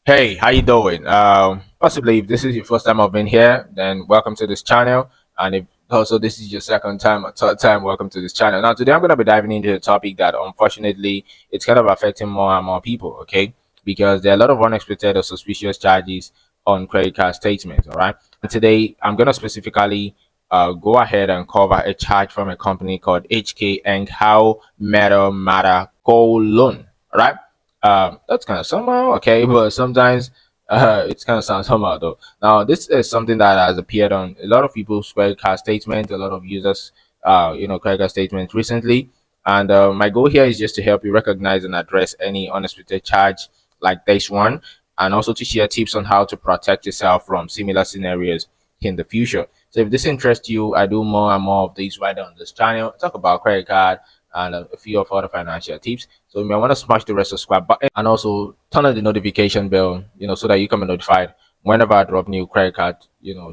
Hey, how you doing? Possibly if this is your first time I've been here, then welcome to this channel. And if also this is your second time or third time, welcome to this channel. Now today I'm gonna be diving into a topic that unfortunately it's kind of affecting more and more people, okay? Because there are a lot of unexpected or suspicious charges on credit card statements, all right? And today I'm gonna specifically go ahead and cover a charge from a company called HK Henghao Meta Kowloon, all right? That's kind of somehow okay, but sometimes it's kind of sounds somehow though. Now, this is something that has appeared on a lot of people's credit card statements, a lot of users, credit card statements recently. And my goal here is just to help you recognize and address any unexpected charge like this one, and also to share tips on how to protect yourself from similar scenarios in the future. So, if this interests you, I do more and more of these right on this channel. I talk about credit card and a few of other financial tips. So you may want to smash the red subscribe button and also turn on the notification bell, so that you can be notified whenever I drop new credit card,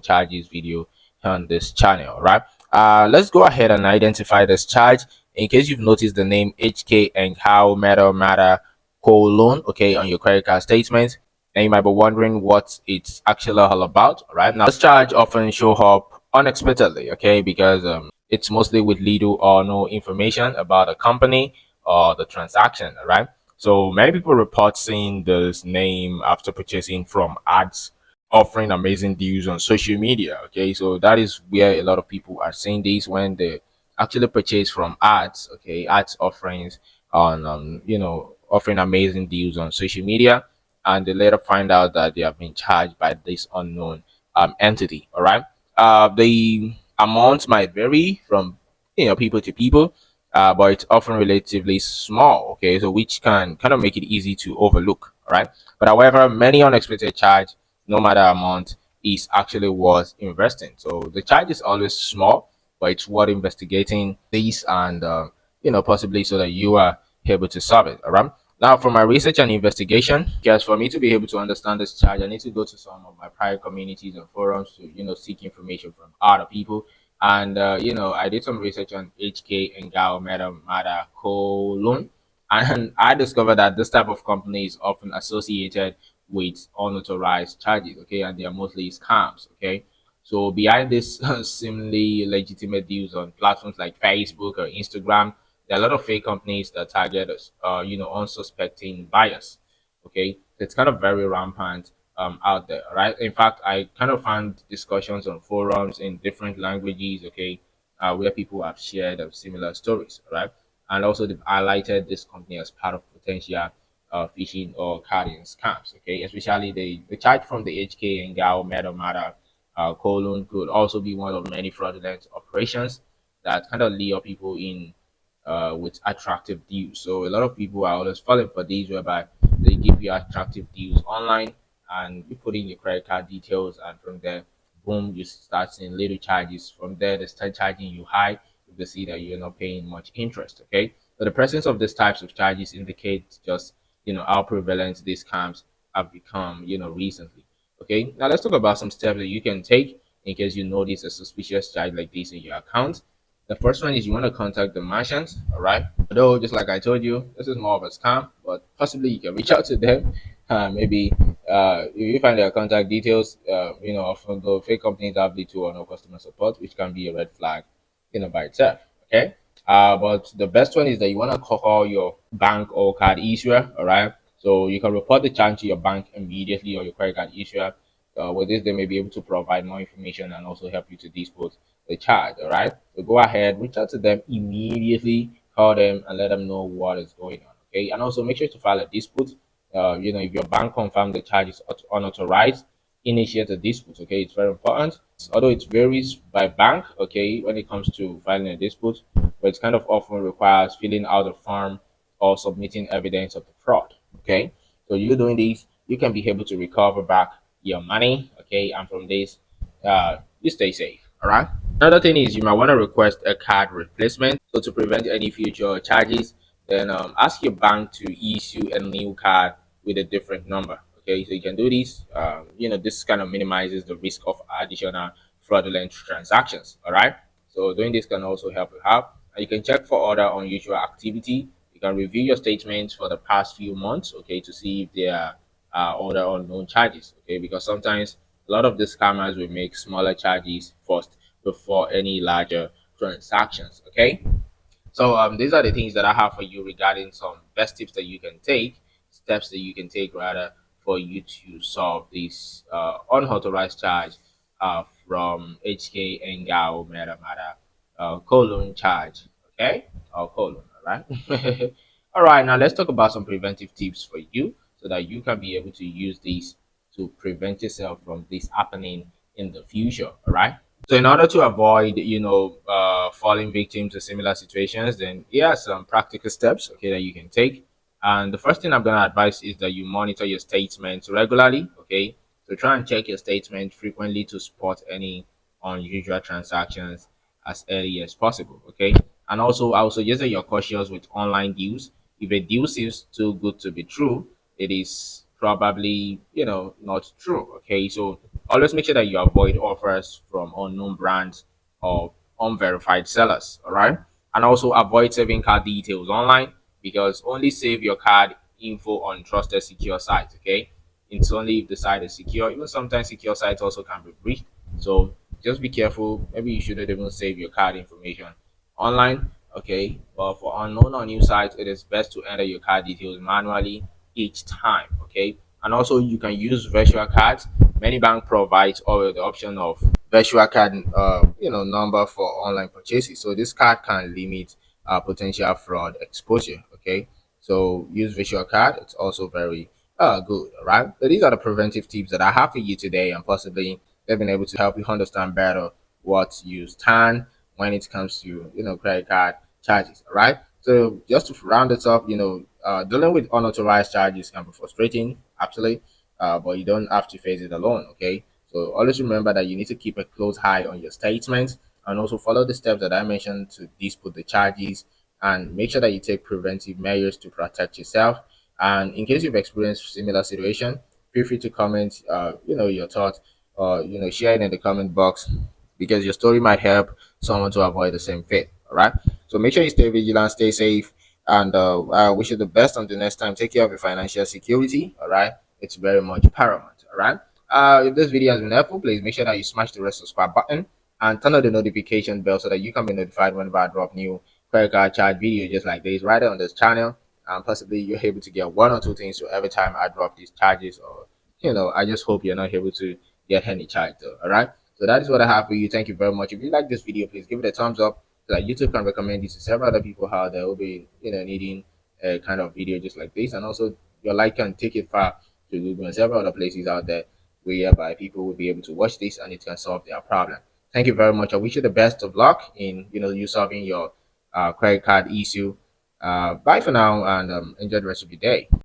charges video on this channel, right? Let's go ahead and identify this charge. In case you've noticed the name HK and how matter colon, okay, on your credit card statement, and you might be wondering what it's actually all about, right? Now, this charge often show up unexpectedly, okay, because it's mostly with little or no information about the company or the transaction, right? So many people report seeing this name after purchasing from ads offering amazing deals on social media. Okay, so that is where a lot of people are seeing this when they actually purchase from ads. Okay, ads offerings on offering amazing deals on social media, and they later find out that they have been charged by this unknown entity. All right, the amounts might vary from people to people, but it's often relatively small. Okay, so which can kind of make it easy to overlook. All right, but however, many unexpected charge, no matter amount, is actually worth investing. So the charge is always small, but it's worth investigating this and possibly so that you are able to solve it. All right. Now, for my research and investigation, because for me to be able to understand this charge, I need to go to some of my private communities and forums to seek information from other people. And I did some research on HK and Gao Meta Kowloon, and I discovered that this type of company is often associated with unauthorized charges, okay, and they are mostly scams, okay. So behind this seemingly legitimate deals on platforms like Facebook or Instagram, there are a lot of fake companies that target us, unsuspecting buyers, okay. It's kind of very rampant out there, right? In fact, I kind of found discussions on forums in different languages, okay, where people have shared similar stories, right? And also they've highlighted this company as part of potential phishing or carding scams, okay? Especially the charge from the HK and Gao Meta colon could also be one of many fraudulent operations that kind of lure people in with attractive deals. So a lot of people are always falling for these whereby they give you attractive deals online and you put in your credit card details, and from there, boom, you start seeing little charges. From there, they start charging you high if they see that you're not paying much interest. Okay. So the presence of these types of charges indicates just how prevalent these scams have become recently. Okay. Now let's talk about some steps that you can take in case you notice a suspicious charge like this in your account. The first one is you want to contact the merchant, all right? Although, just like I told you, this is more of a scam, but possibly you can reach out to them. Maybe if you find their contact details, often the fake companies have little or no customer support, which can be a red flag, by itself. Okay. But the best one is that you want to call your bank or card issuer, all right? So you can report the charge to your bank immediately or your credit card issuer. With this, they may be able to provide more information and also help you to dispose the charge. All right. So go ahead, reach out to them immediately, call them and let them know what is going on. Okay. And also make sure to file a dispute. If your bank confirms the charge is unauthorized, initiate a dispute. Okay. It's very important. Although it varies by bank, okay, when it comes to filing a dispute, but it kind of often requires filling out a form or submitting evidence of the fraud. Okay. So you doing this, you can be able to recover back your money. Okay. And from this, you stay safe. All right. Another thing is you might want to request a card replacement. So to prevent any future charges, then ask your bank to issue a new card with a different number. Okay, so you can do this. This kind of minimizes the risk of additional fraudulent transactions. All right. So doing this can also help you out. And you can check for other unusual activity. You can review your statements for the past few months. Okay, to see if there are other unknown charges. Okay, because sometimes a lot of the scammers will make smaller charges first before any larger transactions. Okay, so these are the things that I have for you regarding some best tips that you can take, steps that you can take rather for you to solve this unauthorized charge from HK Henghao Meta Kowloon charge. Okay, or Kowloon. All right. All right. Now let's talk about some preventive tips for you so that you can be able to use these to prevent yourself from this happening in the future. All right. So in order to avoid, falling victim to similar situations, then here are some practical steps, okay, that you can take. And the first thing I'm going to advise is that you monitor your statements regularly, okay. So try and check your statement frequently to spot any unusual transactions as early as possible, okay. And also, I would suggest that you're cautious with online deals. If a deal seems too good to be true, it is probably, not true, okay. So always make sure that you avoid offers from unknown brands or unverified sellers. All right. And also avoid saving card details online because only save your card info on trusted secure sites. Okay. It's only if the site is secure. Even sometimes secure sites also can be breached. So just be careful. Maybe you shouldn't even save your card information online. Okay. But for unknown or new sites, it is best to enter your card details manually each time. Okay. And also you can use virtual cards. Many bank provides or the option of virtual card number for online purchases. So this card can limit potential fraud exposure. Okay, so use virtual card. It's also very good. All right. So these are the preventive tips that I have for you today, and possibly they've been able to help you understand better what you stand when it comes to credit card charges. All right. So just to round it up, dealing with unauthorized charges can be frustrating, actually, but you don't have to face it alone. Okay. So always remember that you need to keep a close eye on your statements and also follow the steps that I mentioned to dispute the charges and make sure that you take preventive measures to protect yourself. And in case you've experienced similar situation, feel free to comment, your thoughts or, share it in the comment box because your story might help someone to avoid the same fate. All right. So make sure you stay vigilant, stay safe, and I wish you the best until next time. Take care of your financial security. All right. It's very much paramount. All right. If this video has been helpful, please make sure that you smash the red subscribe button and turn on the notification bell so that you can be notified whenever I drop new credit card charge video just like this right on this channel. And possibly you're able to get one or two things so every time I drop these charges, or I just hope you're not able to get any charge though. All right. So that is what I have for you. Thank you very much. If you like this video, please give it a thumbs up so that YouTube can recommend this to several other people out there who will be needing a kind of video just like this. And also your like can take it far to Google and several other places out there whereby people will be able to watch this and it can solve their problem. Thank you very much. I wish you the best of luck in you solving your credit card issue. Bye for now and enjoy the rest of your day.